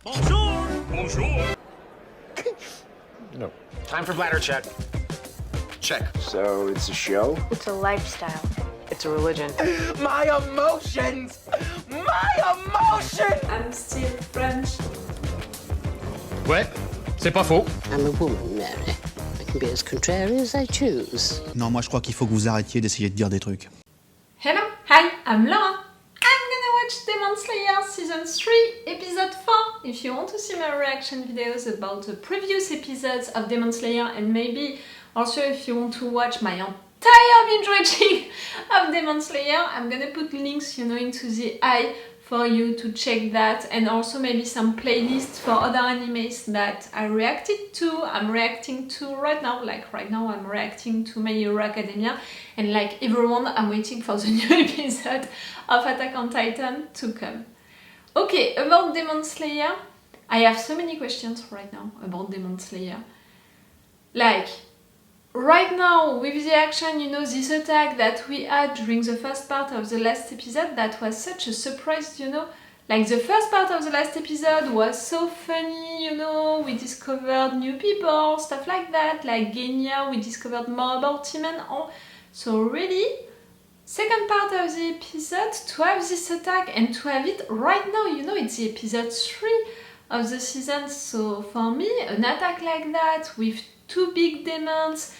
Bonjour! Bonjour! No. Time for bladder check. Check. So it's a show? It's a lifestyle. It's a religion. My emotions! My emotions! I'm still French. Ouais, c'est pas faux. I'm a woman, Mary. I can be as contrary as I choose. Non, moi je crois qu'il faut que vous arrêtiez d'essayer de dire des trucs. Hello, hi, I'm Laura. I'm gonna watch Demon Slayer Season 3, Episode 4. If you want to see my reaction videos about the previous episodes of Demon Slayer, and maybe also if you want to watch my entire binge watching of Demon Slayer, I'm gonna put links, into the eye for you to check that, and also maybe some playlists for other animes that I reacted to, I'm reacting to right now. Like right now I'm reacting to My Hero Academia, and like everyone I'm waiting for the new episode of Attack on Titan to come. Okay, about Demon Slayer, I have so many questions right now about Demon Slayer. Like, right now, with the action, this attack that we had during the first part of the last episode, that was such a surprise, Like, the first part of the last episode was so funny, we discovered new people, stuff like that. Like Genya, we discovered more about him and all. So really, second part of the episode, to have this attack and to have it right now, it's the episode 3 of the season. So for me, an attack like that, with two big demons,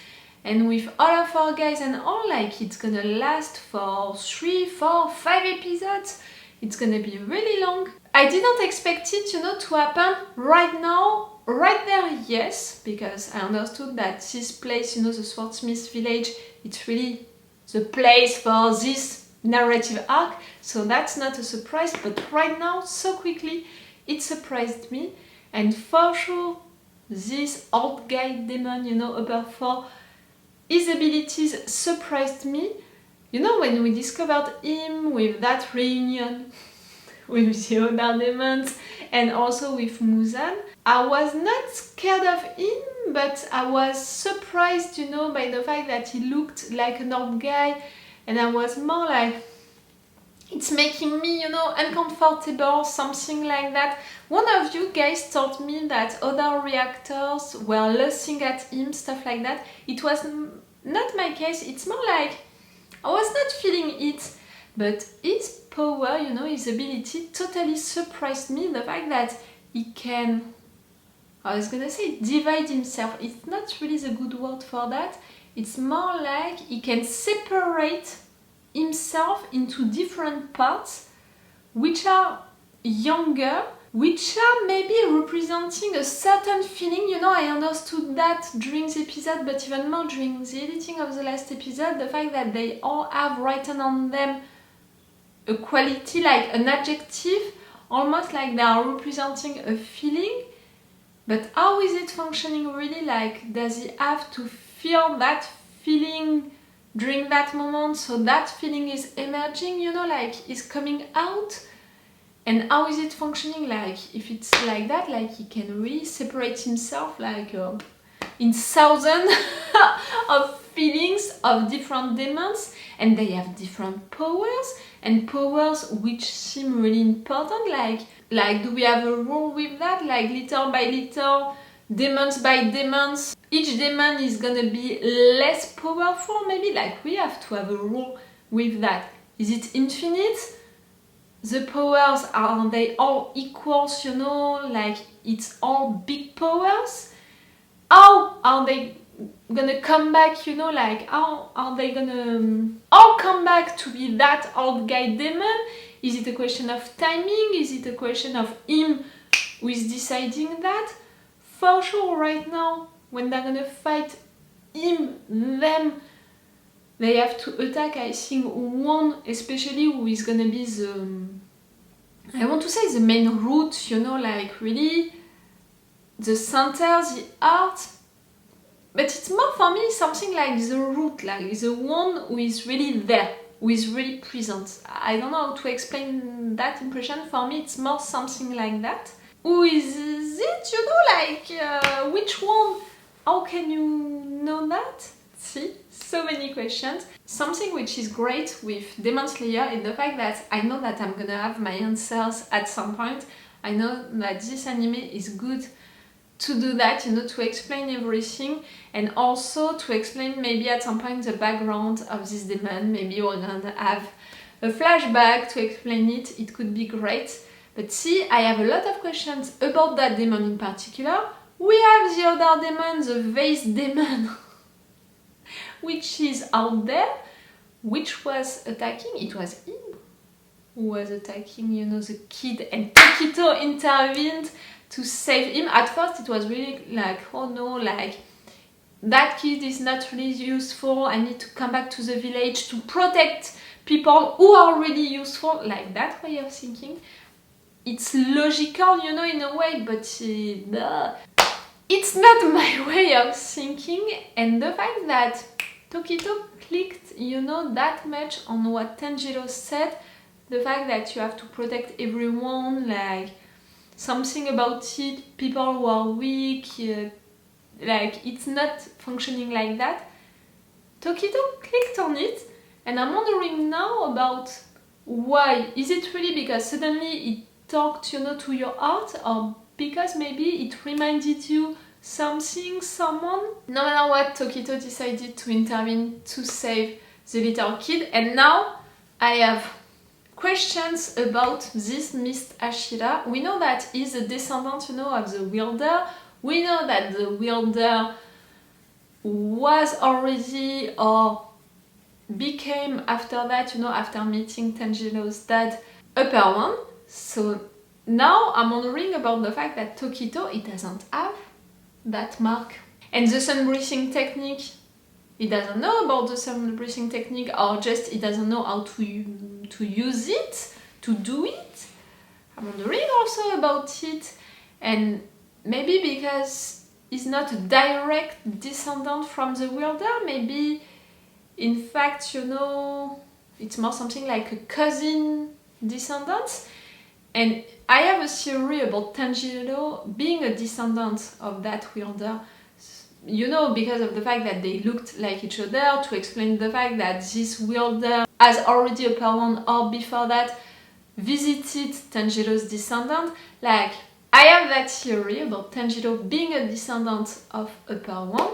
and with all of our guys and all, like, it's gonna last for 3, 4, 5 episodes. It's gonna be really long. I didn't expect it, to happen right now, right there, yes, because I understood that this place, the Swordsmith village, it's really the place for this narrative arc, so that's not a surprise, but right now, so quickly, it surprised me, and for sure, this old guy demon, upper 4, his abilities surprised me. When we discovered him with that reunion with the other demons and also with Muzan, I was not scared of him, but I was surprised, by the fact that he looked like an old guy, and I was more like, it's making me, uncomfortable, something like that. One of you guys told me that other reactors were lusting at him, stuff like that. It was not my case. It's more like I was not feeling it, but his power, his ability totally surprised me. The fact that he can, I was gonna say divide himself. It's not really the good word for that. It's more like he can separate himself into different parts, which are younger, which are maybe representing a certain feeling. I understood that during the episode, but even more during the editing of the last episode, the fact that they all have written on them a quality, like an adjective, almost like they are representing a feeling. But how is it functioning really? Like, does he have to feel that feeling during that moment, so that feeling is emerging, like is coming out? And how is it functioning? Like, if it's like that, like he can really separate himself, like in thousands of feelings of different demons, and they have different powers, and powers which seem really important. Like do we have a rule with that? Like, little by little, demons by demons, each demon is gonna be less powerful, maybe? Like, we have to have a rule with that. Is it infinite? The powers, are they all equals, like it's all big powers? How are they gonna come back, like how are they gonna all come back to be that old guy demon? Is it a question of timing? Is it a question of him who is deciding that? For sure, right now, when they're gonna fight him, them, they have to attack, I think, one, especially who is gonna be the, I want to say the main root, like really the center, the heart. But it's more for me something like the root, like the one who is really there, who is really present. I don't know how to explain that impression. For me, it's more something like that. Who is it, which one? How can you know that? See, so many questions. Something which is great with Demon Slayer is the fact that I know that I'm gonna have my answers at some point. I know that this anime is good to do that, you know, to explain everything and also to explain maybe at some point the background of this demon. Maybe we're gonna have a flashback to explain it, it could be great. But see, I have a lot of questions about that demon in particular. We have the other demon, the vase demon, which is out there, which was attacking, it was him who was attacking, you know, the kid, and Tokito intervened to save him. At first it was really like, oh no, like, that kid is not really useful, I need to come back to the village to protect people who are really useful, like that way of thinking. It's logical, you know, in a way, but it's not my way of thinking. And the fact that Tokito clicked, you know, that much on what Tanjiro said, the fact that you have to protect everyone, like something about it, people who are weak, like it's not functioning like that. Tokito clicked on it, and I'm wondering now about why. Is it really because suddenly it talked, you know, to your heart, or because maybe it reminded you something, someone? No matter what, Tokito decided to intervene to save the little kid, and now I have questions about this Mist Ashira. We know that he's a descendant, you know, of the wielder. We know that the wielder was already, or became after that, you know, after meeting Tanjiro's dad, upper one. So now I'm wondering about the fact that Tokito, he doesn't have that mark. And the sun breathing technique, he doesn't know about the sun breathing technique, or just he doesn't know how to use it, to do it. I'm wondering also about it. And maybe because he's not a direct descendant from the wielder, maybe in fact, you know, it's more something like a cousin descendant. And I have a theory about Tanjiro being a descendant of that wielder, you know, because of the fact that they looked like each other, to explain the fact that this wielder has already upper one, or before that visited Tanjiro's descendant. Like, I have that theory about Tanjiro being a descendant of upper one,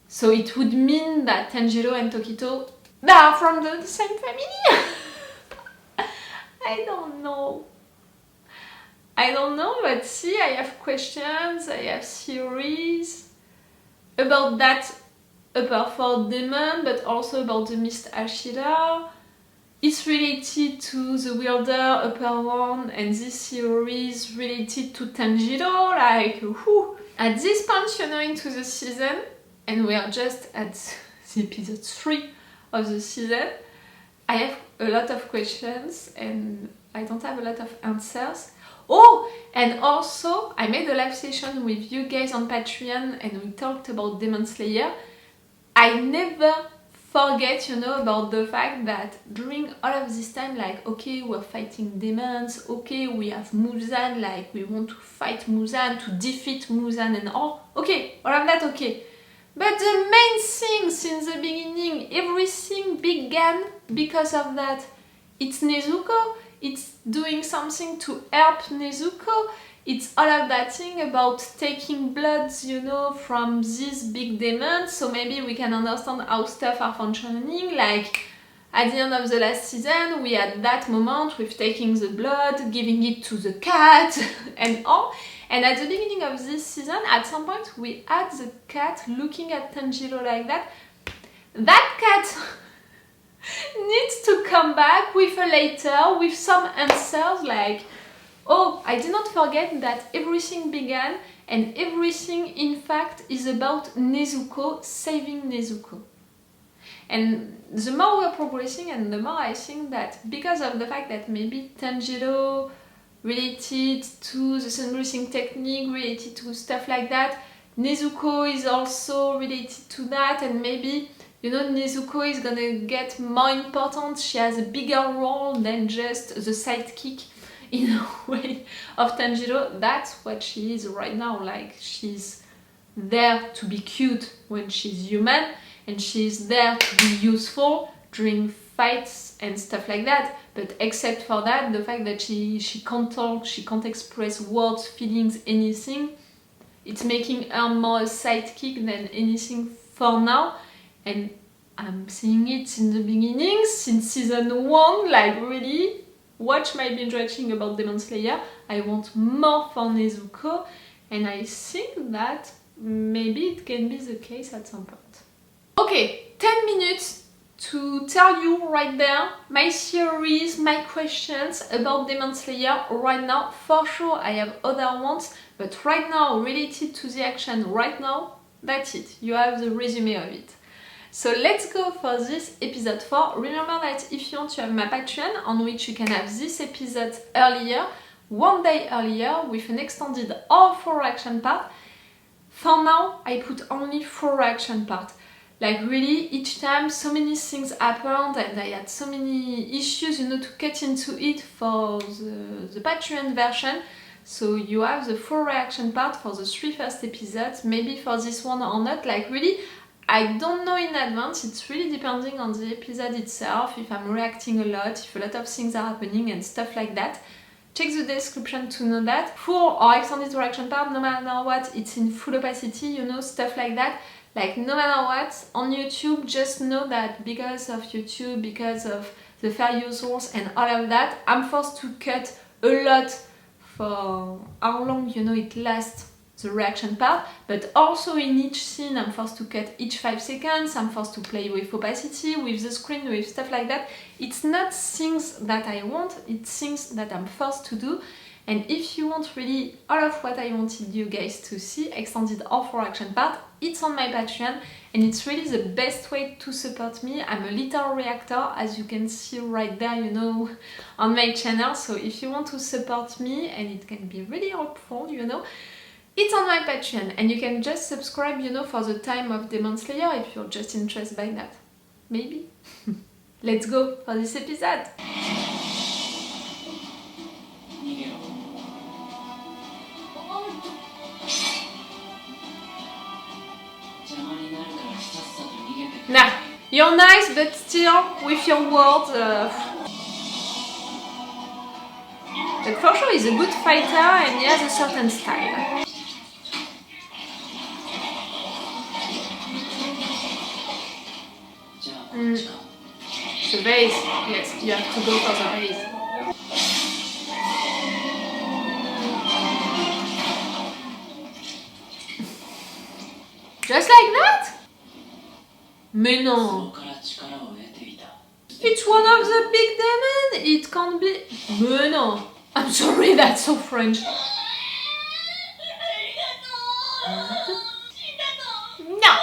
so it would mean that Tanjiro and Tokito, they are from the same family. I don't know, but see, I have questions, I have theories about that upper fourth demon, but also about the Mist Ashira. It's related to the wielder upper one, and this theory is related to Tanjiro, like, whew. At this point, you know, into the season, and we are just at the episode 3 of the season, I have a lot of questions, and I don't have a lot of answers. Oh, and also, I made a live session with you guys on Patreon, and we talked about Demon Slayer. I never forget, you know, about the fact that during all of this time, like, okay, we're fighting demons, okay, we have Muzan, like, we want to fight Muzan, to defeat Muzan and all, okay, all of that, okay. But the main thing since the beginning, everything began because of that. It's Nezuko, it's doing something to help Nezuko, it's all of that thing about taking bloods, you know, from these big demons, so maybe we can understand how stuff are functioning. Like, at the end of the last season, we had that moment with taking the blood, giving it to the cat, and all. And at the beginning of this season, at some point, we had the cat looking at Tanjiro like that. That cat needs to come back with a letter, with some answers, like, oh, I did not forget that everything began, and everything in fact is about Nezuko, saving Nezuko. And the more we're progressing, and the more I think that because of the fact that maybe Tanjiro related to the sun breathing technique, related to stuff like that, Nezuko is also related to that, and maybe, you know, Nezuko is gonna get more important, she has a bigger role than just the sidekick in a way of Tanjiro. That's what she is right now, like, she's there to be cute when she's human, and she's there to be useful during fights and stuff like that. But except for that, the fact that she can't talk, she can't express words, feelings, anything, it's making her more a sidekick than anything for now. And I'm seeing it in the beginning, since season 1, like really, watch my binge watching about Demon Slayer. I want more for Nezuko, and I think that maybe it can be the case at some point. Okay, 10 minutes to tell you right there my theories, my questions about Demon Slayer right now. For sure I have other ones, but right now, related to the action right now, that's it. You have the resume of it. So let's go for this episode 4. Remember that if you want to have my Patreon, on which you can have this episode earlier, one day earlier, with an extended or 4 action part. For now, I put only 4 action parts. Like really, each time so many things happened and I had so many issues, you know, to get into it for the Patreon version. So you have the 4 reaction part for the 3 first episodes, maybe for this one or not. Like really, I don't know in advance, it's really depending on the episode itself, if I'm reacting a lot, if a lot of things are happening and stuff like that. Check the description to know that. For our extended reaction part, no matter what, it's in full opacity, you know, stuff like that. Like no matter what, on YouTube, just know that because of YouTube, because of the fair use rules and all of that, I'm forced to cut a lot for how long, you know, it lasts, the reaction part, but also in each scene I'm forced to cut each 5 seconds, I'm forced to play with opacity, with the screen, with stuff like that. It's not things that I want, it's things that I'm forced to do. And if you want really all of what I wanted you guys to see, extended or 4 action part, it's on my Patreon, and it's really the best way to support me. I'm a little reactor, as you can see right there, you know, on my channel. So if you want to support me, and it can be really helpful, you know, it's on my Patreon, and you can just subscribe, you know, for the time of Demon Slayer if you're just interested by that. Maybe. Let's go for this episode. Nah, you're nice, but still, with your words, but for sure he's a good fighter and he has a certain style. The base, yes, you have to go for the base. Just like that? Mais non. It's one of the big demons. It can't be. Mais non. I'm sorry, that's so French. No.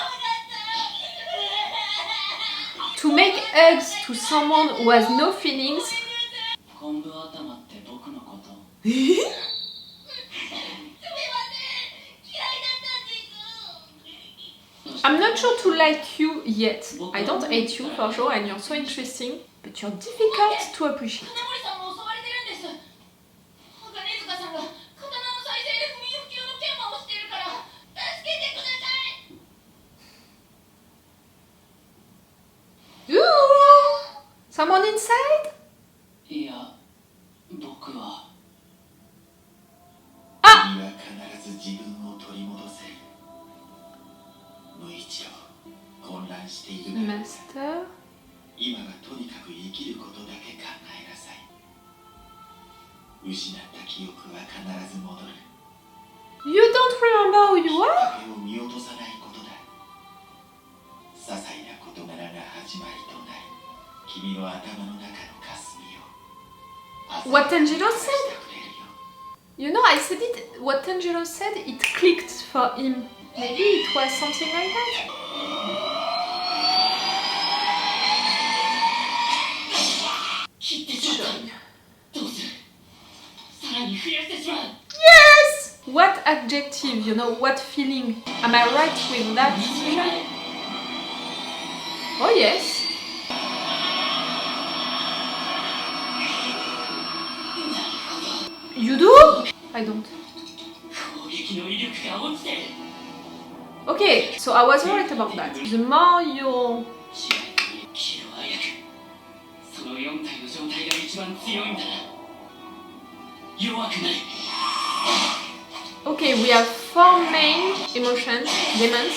To make hugs to someone who has no feelings. I'm not sure to like you yet. I don't hate you for sure, and you're so interesting, but you're difficult to appreciate. Ooh! Someone inside? Ah! Master. You don't remember who you are? What Tanjiro said? You know, I said it, what Tanjiro said, it clicked for him. Maybe it was something like that. Yes! What adjective, you know, what feeling? Am I right with that? Oh yes. You do? I don't. Okay, so I was worried about that. The more you... Okay, we have 4 main emotions, demons.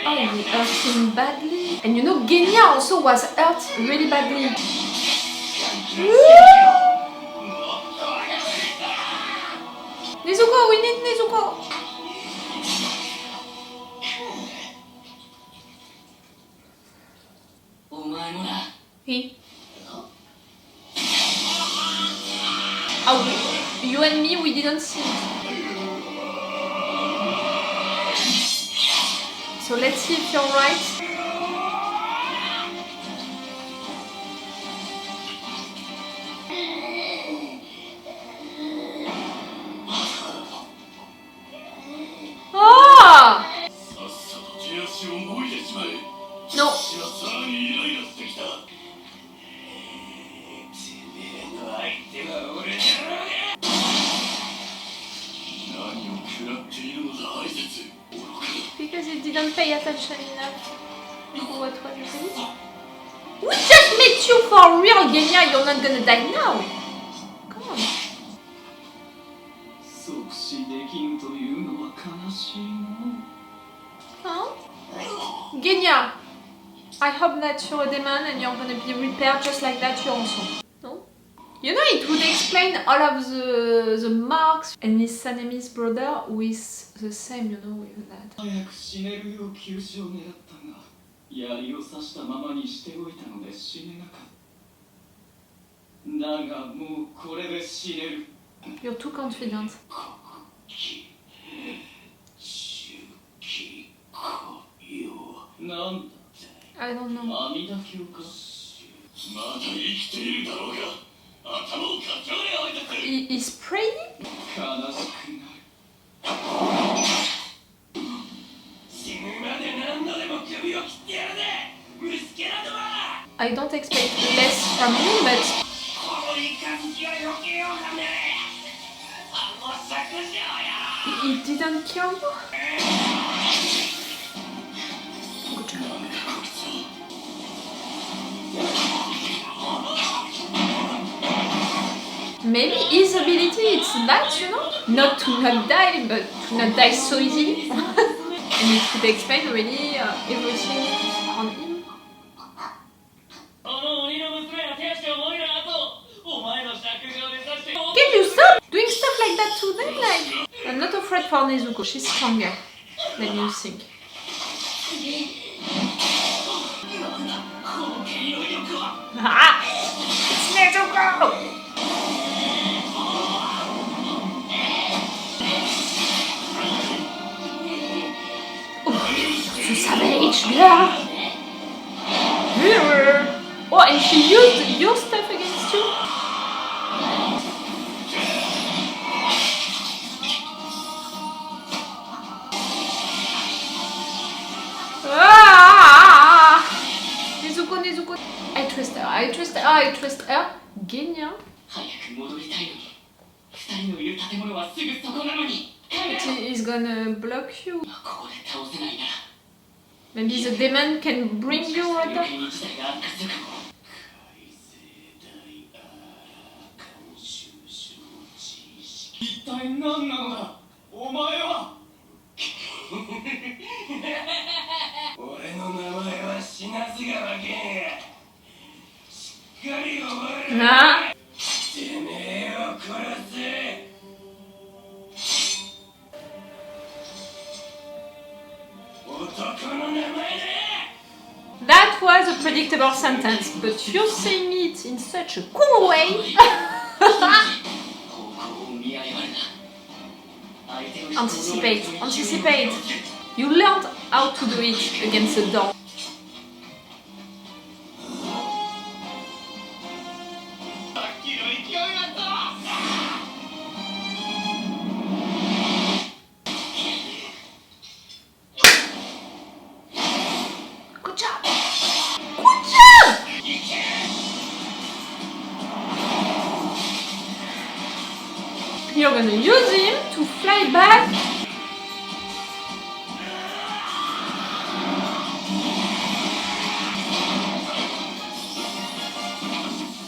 Oh, we hurt him badly. And you know, Genya also was hurt really badly. Nezuko, we need Nezuko! He? Oh, you and me, we didn't see it. So let's see if you're right. Ah! No. Because he didn't pay attention enough to what was happening. We just met you for real, Genya. You're not gonna die now. Come on. Huh? Genya, I hope that you're a demon and you're gonna be repaired just like that. You also. No? You know, it would explain all of the marks, and his Sanemi's brother who is the same, you know, with that. You're too confident. I don't know. He's praying? I don't expect less from him, but... He didn't kill you? Good job. Maybe his ability is that, you know? Not to not die, but to not die so easily. And it could explain really everything on him. Can you stop doing stuff like that to them? Like, I'm not afraid for Nezuko, she's stronger than you think. Ah! It's Nezuko! Oh, you savage girl! Oh, and she used your stuff against you? Ah! Nezuko, Nezuko. I trust her. Genya. He's gonna block you. Maybe the demon can bring you right up. Nah. That was a predictable sentence, but you're saying it in such a cool way. Anticipate. You learned how to do it against the door. Good job! you're gonna use him to fly back.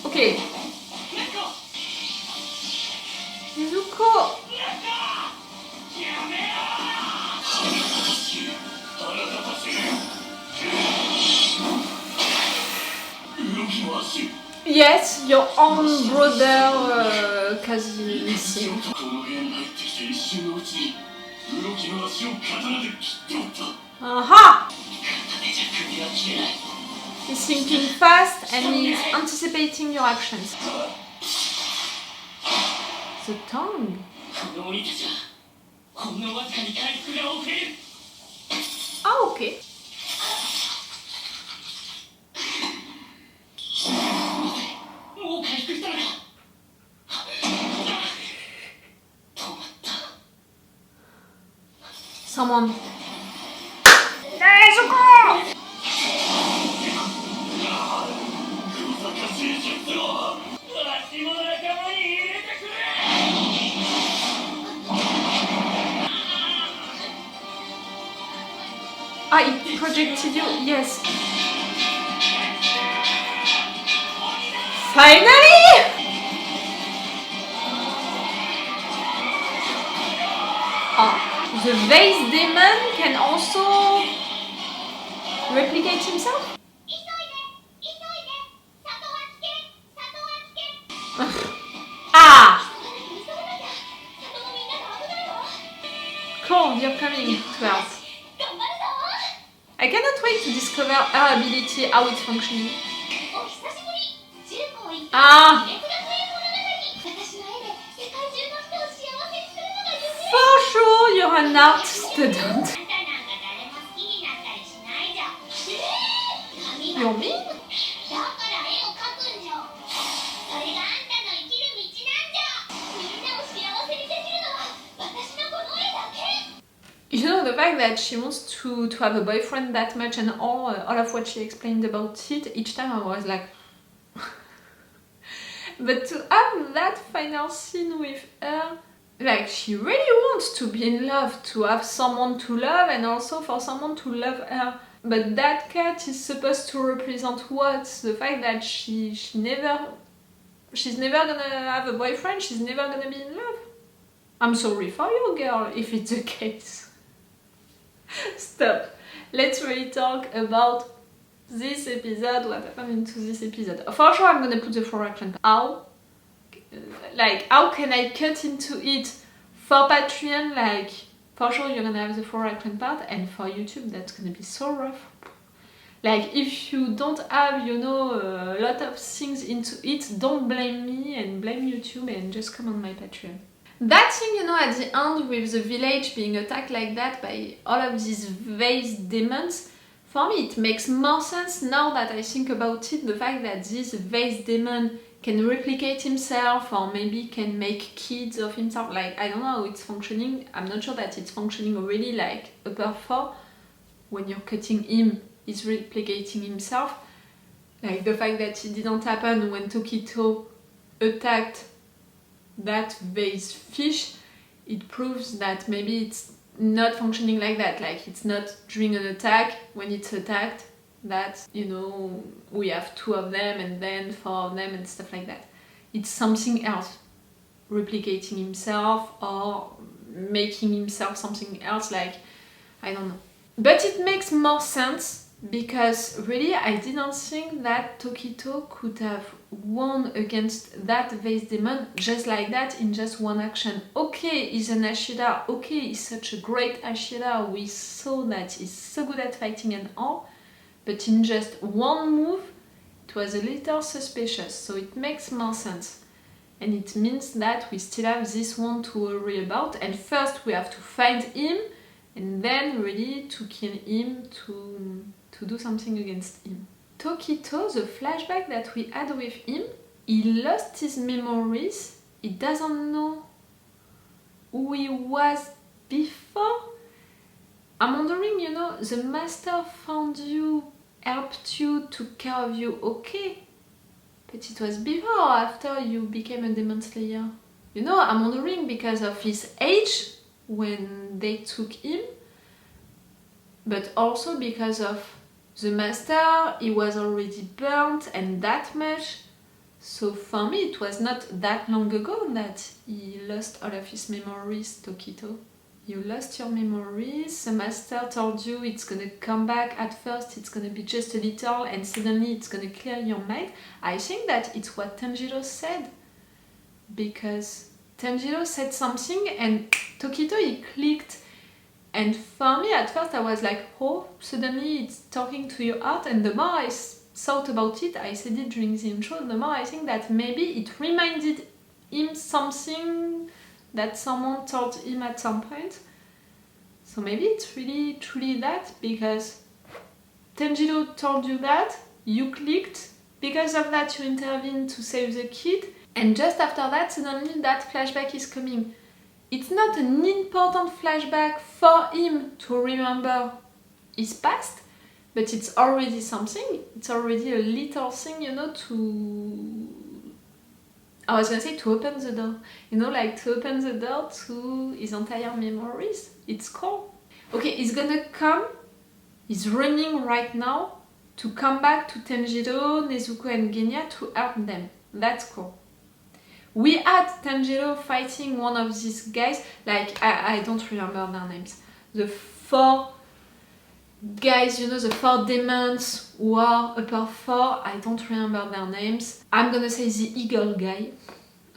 Okay. Nezuko. Yes, your own brother, cause you missing. Aha! He's thinking fast and he's anticipating your actions. The tongue. Ah, okay. Someone. Nezuko! Ah, it projected you? Yes. Finally! Ah, the vase demon can also replicate himself? Ah! Cool, you're coming to us. I cannot wait to discover her ability, how it's functioning. Ah! For sure, you're an art student. You're me? You know, the fact that she wants to have a boyfriend that much and all of what she explained about it, each time I was like... But to have that final scene with her, like, she really wants to be in love, to have someone to love and also for someone to love her. But that cat is supposed to represent what? The fact that she's never gonna have a boyfriend, she's never gonna be in love. I'm sorry for you, girl, if it's the case. Stop. Let's really talk about this episode, what happened into this episode. For sure I'm gonna put the 4 action. How? Like, how can I cut into it for Patreon? Like, for sure you're gonna have the 4 action part, and for YouTube that's gonna be so rough. Like, if you don't have, you know, a lot of things into it, don't blame me and blame YouTube and just come on my Patreon. That thing, you know, at the end with the village being attacked like that by all of these vase demons, for me it makes more sense now that I think about it, the fact that this vase demon can replicate himself or maybe can make kids of himself. Like, I don't know how it's functioning. I'm not sure that it's functioning already like upper 4. When you're cutting him, he's replicating himself. Like, the fact that it didn't happen when Tokito attacked that vase fish, it proves that maybe it's not functioning like that. Like, it's not during an attack, when it's attacked, that, you know, we have 2 of them and then 4 of them and stuff like that. It's something else, replicating himself or making himself something else, like, I don't know. But it makes more sense because really I didn't think that Tokito could have won against that vase demon just like that in just 1 action. Okay, he's an Ashida, okay, he's such a great Ashida, we saw that he's so good at fighting and all, but in just 1 move it was a little suspicious, so it makes more sense. And it means that we still have this one to worry about, and first we have to find him and then really to kill him, to do something against him. Tokito, the flashback that we had with him, he lost his memories, he doesn't know who he was before. I'm wondering, you know, the master found you, helped you, took care of you, okay, but it was before or after you became a demon slayer? You know, I'm wondering because of his age when they took him, but also because of the master, he was already burnt and that much. So for me, it was not that long ago that he lost all of his memories, Tokito. You lost your memories, the master told you it's gonna come back at first, it's gonna be just a little, and suddenly it's gonna clear your mind. I think that it's what Tanjiro said. Because Tanjiro said something and Tokito, he clicked. And for me, at first I was like, oh, suddenly it's talking to your heart, and the more I thought about it, I said it during the intro, the more I think that maybe it reminded him something that someone told him at some point. So maybe it's really truly that, because Tanjiro told you that, you clicked, because of that you intervened to save the kid, and just after that suddenly that flashback is coming. It's not an important flashback for him to remember his past, but it's already something, it's already a little thing, you know, I was gonna say to open the door, you know, like to open the door to his entire memories. It's cool. Okay, he's gonna come, he's running right now to come back to Tanjiro, Nezuko and Genya to help them. That's cool. We had Tanjiro fighting one of these guys, like, I don't remember their names. The 4 guys, you know, the 4 demons who are upper 4, I don't remember their names. I'm gonna say the eagle guy.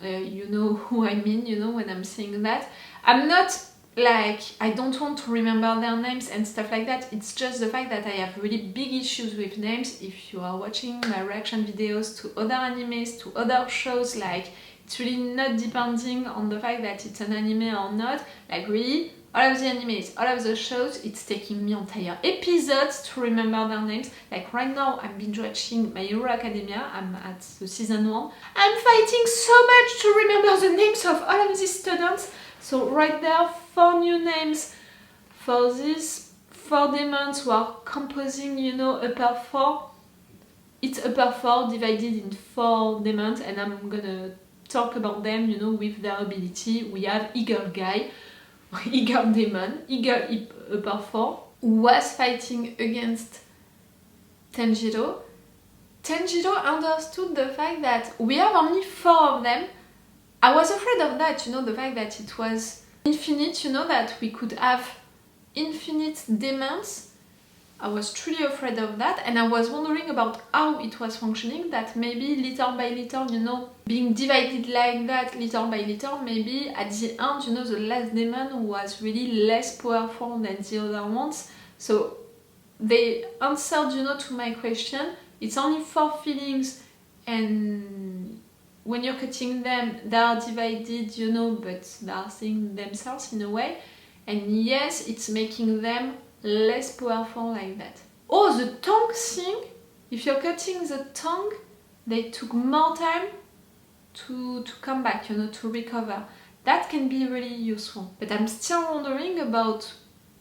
You know who I mean, you know, when I'm saying that. I'm not like, I don't want to remember their names and stuff like that. It's just the fact that I have really big issues with names. If you are watching my reaction videos to other animes, to other shows, like, it's really not depending on the fact that it's an anime or not. Like, really, all of the animes, all of the shows, it's taking me entire episodes to remember their names. Like right now, I'm binge watching My Hero Academia, I'm at the season 1. I'm fighting so much to remember the names of all of these students. So right there, 4 new names for these 4 demons who are composing, you know, upper 4. It's upper 4 divided in 4 demons, and I'm gonna talk about them, you know, with their ability. We have Eagle Guy, Eagle Demon, Eagle upper 4, who was fighting against Tanjiro. Tanjiro understood the fact that we have only 4 of them. I was afraid of that, you know, the fact that it was infinite, you know, that we could have infinite demons. I was truly afraid of that, and I was wondering about how it was functioning, that maybe little by little, you know, being divided like that, little by little, maybe at the end, you know, the last demon was really less powerful than the other ones. So they answered, you know, to my question. It's only 4 feelings, and when you're cutting them, they are divided, you know, but they are seeing themselves in a way. And yes, it's making them less powerful like that. Oh, the tongue thing, if you're cutting the tongue, they took more time to come back, you know, to recover. That can be really useful. But I'm still wondering about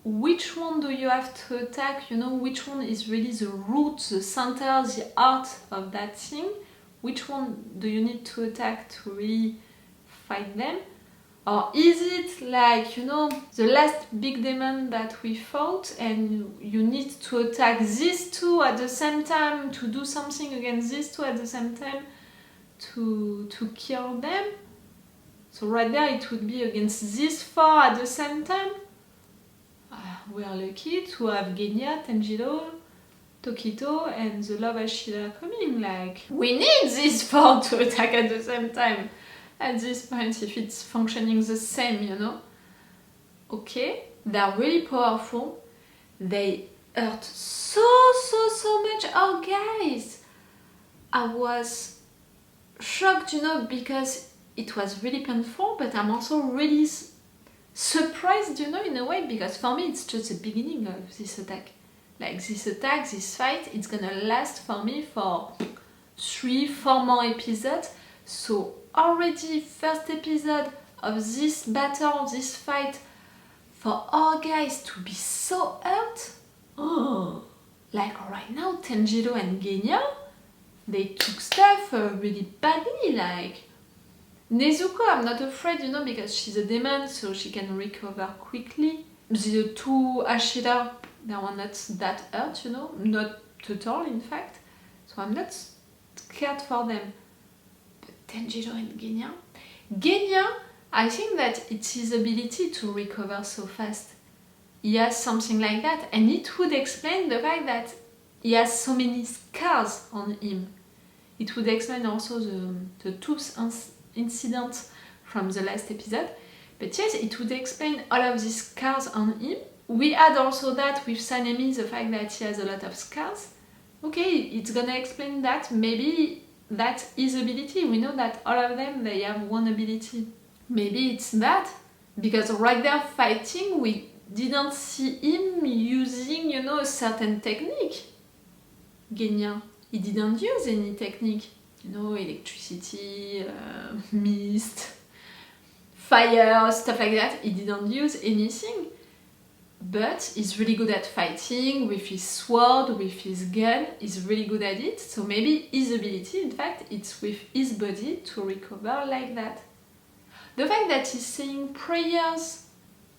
which one do you have to attack, you know, which one is really the root, the center, the heart of that thing. Which one do you need to attack to really fight them? Or is it like, you know, the last big demon that we fought and you need to attack these 2 at the same time to do something against these 2 at the same time to kill them? So right there it would be against these 4 at the same time. We are lucky to have Genya, Tanjiro, Tokito and the Love Ashida coming. Like, we need these 4 to attack at the same time. At this point, if it's functioning the same, you know. Okay, they're really powerful. They hurt so much. Oh, guys! I was shocked, you know, because it was really painful, but I'm also really surprised, you know, in a way, because for me, it's just the beginning of this attack. Like, this attack, this fight, it's gonna last for me for 3-4 more episodes. So already first episode of this battle, this fight, for all guys to be so hurt. Oh, like right now, Tanjiro and Genya, they took stuff really badly. Like, Nezuko, I'm not afraid, you know, because she's a demon, so she can recover quickly. The two Ashida, they were not that hurt, you know, not at all, in fact. So I'm not scared for them. But Tanjiro and Genya? Genya, I think that it's his ability to recover so fast. He has something like that, and it would explain the fact that he has so many scars on him. It would explain also the tooth incident from the last episode. But yes, it would explain all of these scars on him. We had also that with Sanemi, the fact that he has a lot of scars. Okay, it's gonna explain that. Maybe that's his ability. We know that all of them, they have one ability. Maybe it's that. Because right there fighting, we didn't see him using, you know, a certain technique. Genya, he didn't use any technique. You know, electricity, mist, fire, stuff like that. He didn't use anything. But he's really good at fighting with his sword, with his gun. He's really good at it. So maybe his ability, in fact, it's with his body to recover like that. The fact that he's saying prayers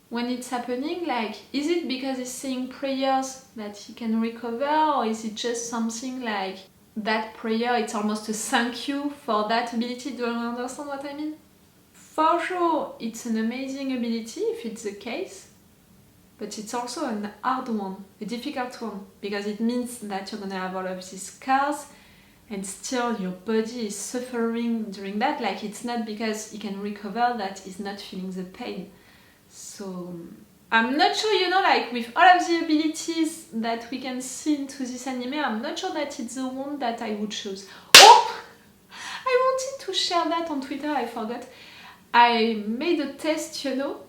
when it's happening, like, is it because he's saying prayers that he can recover, or is it just something like that prayer, it's almost a thank you for that ability? Do you understand what I mean? For sure, it's an amazing ability if it's the case, but it's also an hard one, a difficult one, because it means that you're gonna have all of these scars and still your body is suffering during that. Like, it's not because he can recover that he's not feeling the pain. So I'm not sure, you know, like with all of the abilities that we can see into this anime, I'm not sure that it's the one that I would choose. Oh! I wanted to share that on Twitter, I forgot. I made a test, you know,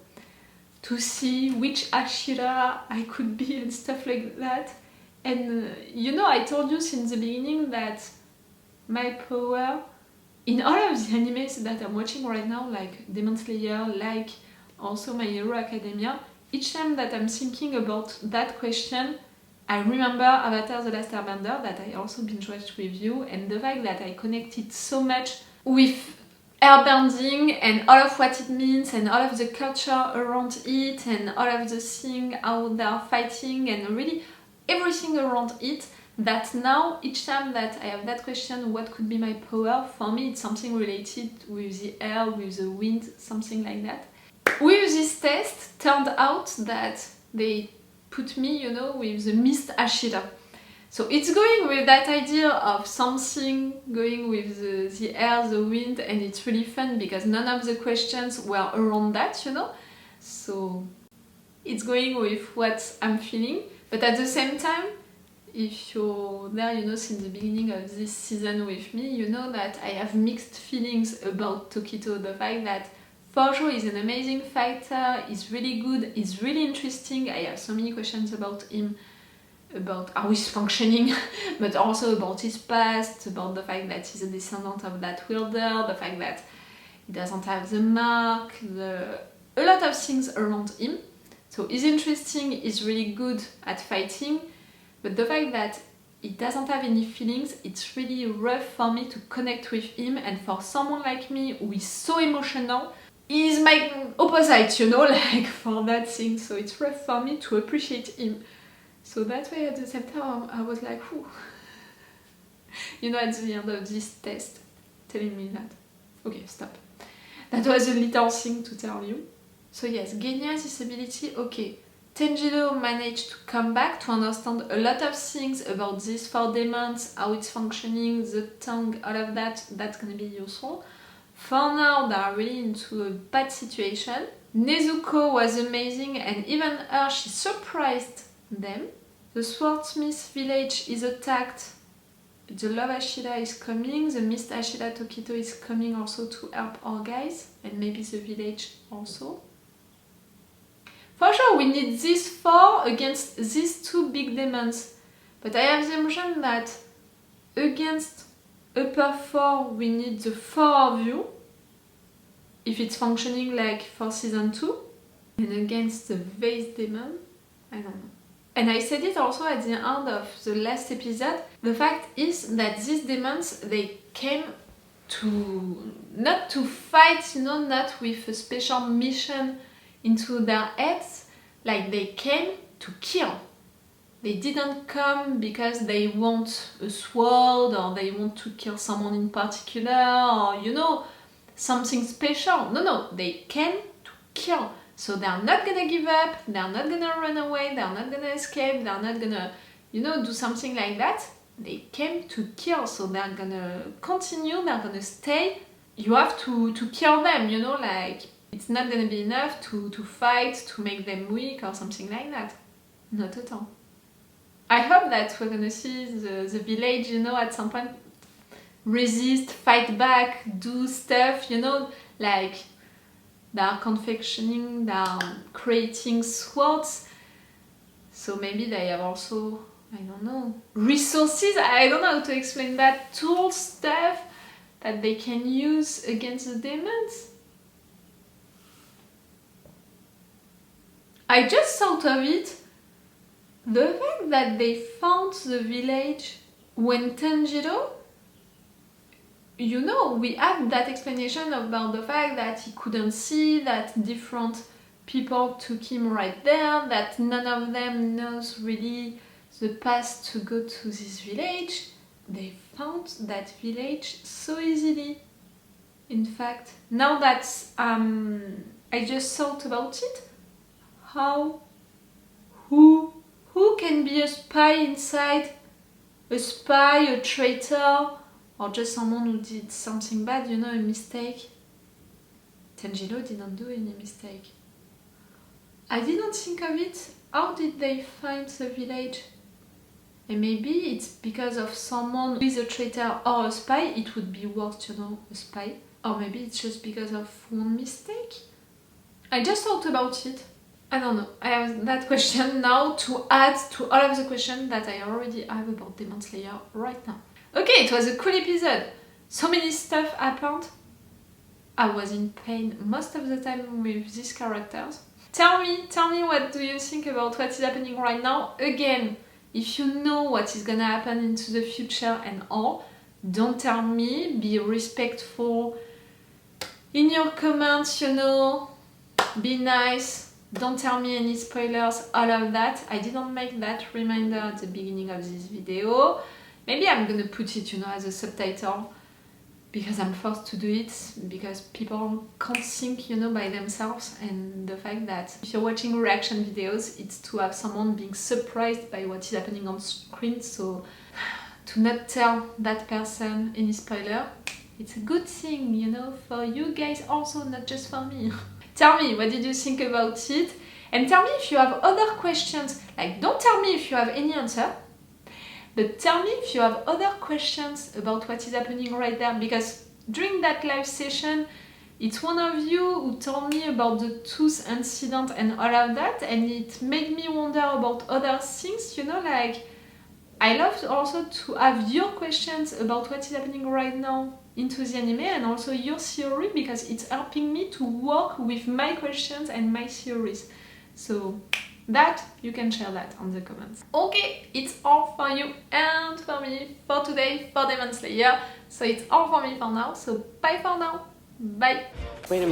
to see which Ashira I could be and stuff like that. And you know, I told you since the beginning that my power in all of the animes that I'm watching right now, like Demon Slayer, like also My Hero Academia, each time that I'm thinking about that question, I remember Avatar: The Last Airbender, that I also binge-watched with you, and the fact that I connected so much with airbending and all of what it means and all of the culture around it and all of the thing, how they are fighting and really everything around it, that now each time that I have that question, what could be my power, for me it's something related with the air, with the wind, something like that. With this test, turned out that they put me, you know, with the Mist Ashida. So it's going with that idea of something going with the air, the wind, and it's really fun because none of the questions were around that, you know. So it's going with what I'm feeling, but at the same time, if you're there, you know, since the beginning of this season with me, you know that I have mixed feelings about Tokito. The fact that for sure he's an amazing fighter, he's really good, he's really interesting. I have so many questions about him, about how he's functioning, but also about his past, about the fact that he's a descendant of that wielder, the fact that he doesn't have the mark, a lot of things around him. So he's interesting, he's really good at fighting, but the fact that he doesn't have any feelings, it's really rough for me to connect with him, and for someone like me who is so emotional, he's my opposite, you know, like for that thing, so it's rough for me to appreciate him. So that way at the same time I was like, whew. You know, at the end of this test, telling me that. Okay, stop. That was a little thing to tell you. So yes, Genya's disability, okay. Tanjiro managed to come back to understand a lot of things about these 4 demons, how it's functioning, the tongue, all of that, that's gonna be useful. For now, they are really into a bad situation. Nezuko was amazing, and even her, she surprised them. The Swordsmith village is attacked. The Love Ashida is coming. The Mist Ashida Tokito is coming also to help our guys, and maybe the village also. For sure, we need these 4 against these 2 big demons. But I have the impression that against upper 4, we need the 4 of you, if it's functioning like for season 2. And against the vase demon, I don't know. And I said it also at the end of the last episode, the fact is that these demons, they came not to fight, you know, not with a special mission into their heads, like they came to kill. They didn't come because they want a sword or they want to kill someone in particular or, you know, something special. No, they came to kill. So they're not gonna give up, they're not gonna run away, they're not gonna escape, they're not gonna, you know, do something like that. They came to kill, so they're gonna continue, they're gonna stay. You have to kill them, you know, like, it's not gonna be enough to fight, to make them weak or something like that. Not at all. I hope that we're gonna see the village, you know, at some point resist, fight back, do stuff, you know, like they are confectioning, they are creating swords. So maybe they have also, I don't know, resources, I don't know how to explain that, tools, stuff that they can use against the demons. I just thought of it. The fact that they found the village when Tanjiro, you know, we had that explanation about the fact that he couldn't see, that different people took him right there, that none of them knows really the path to go to this village. They found that village so easily. In fact, now that I just thought about it, who can be a spy inside? A spy, a traitor, or just someone who did something bad, you know, a mistake? Tanjiro didn't do any mistake. I didn't think of it. How did they find the village? And maybe it's because of someone who is a traitor or a spy, it would be worse, you know, a spy. Or maybe it's just because of one mistake. I just thought about it. I don't know, I have that question now to add to all of the questions that I already have about Demon Slayer right now. Okay, it was a cool episode. So many stuff happened. I was in pain most of the time with these characters. Tell me what do you think about what is happening right now. Again, if you know what is gonna happen into the future and all, don't tell me, be respectful in your comments, you know, be nice. Don't tell me any spoilers, all of that. I didn't make that reminder at the beginning of this video. Maybe I'm gonna put it, you know, as a subtitle because I'm forced to do it, because people can't think, you know, by themselves, and the fact that if you're watching reaction videos, it's to have someone being surprised by what is happening on screen, so to not tell that person any spoiler, it's a good thing, you know, for you guys also, not just for me. Tell me, what did you think about it? And tell me if you have other questions. Like, don't tell me if you have any answer, but tell me if you have other questions about what is happening right there, because during that live session, it's one of you who told me about the tooth incident and all of that, and it made me wonder about other things, you know, like, I love also to have your questions about what is happening right now into the anime, and also your theory, because it's helping me to work with my questions and my theories. So that, you can share that on the comments. Okay, it's all for you and for me for today for Demon Slayer. So it's all for me for now, so bye for now. Bye. Wait a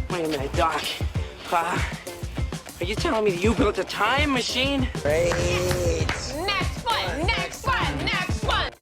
minute, Doc. Are you telling me that you built a time machine? Hey.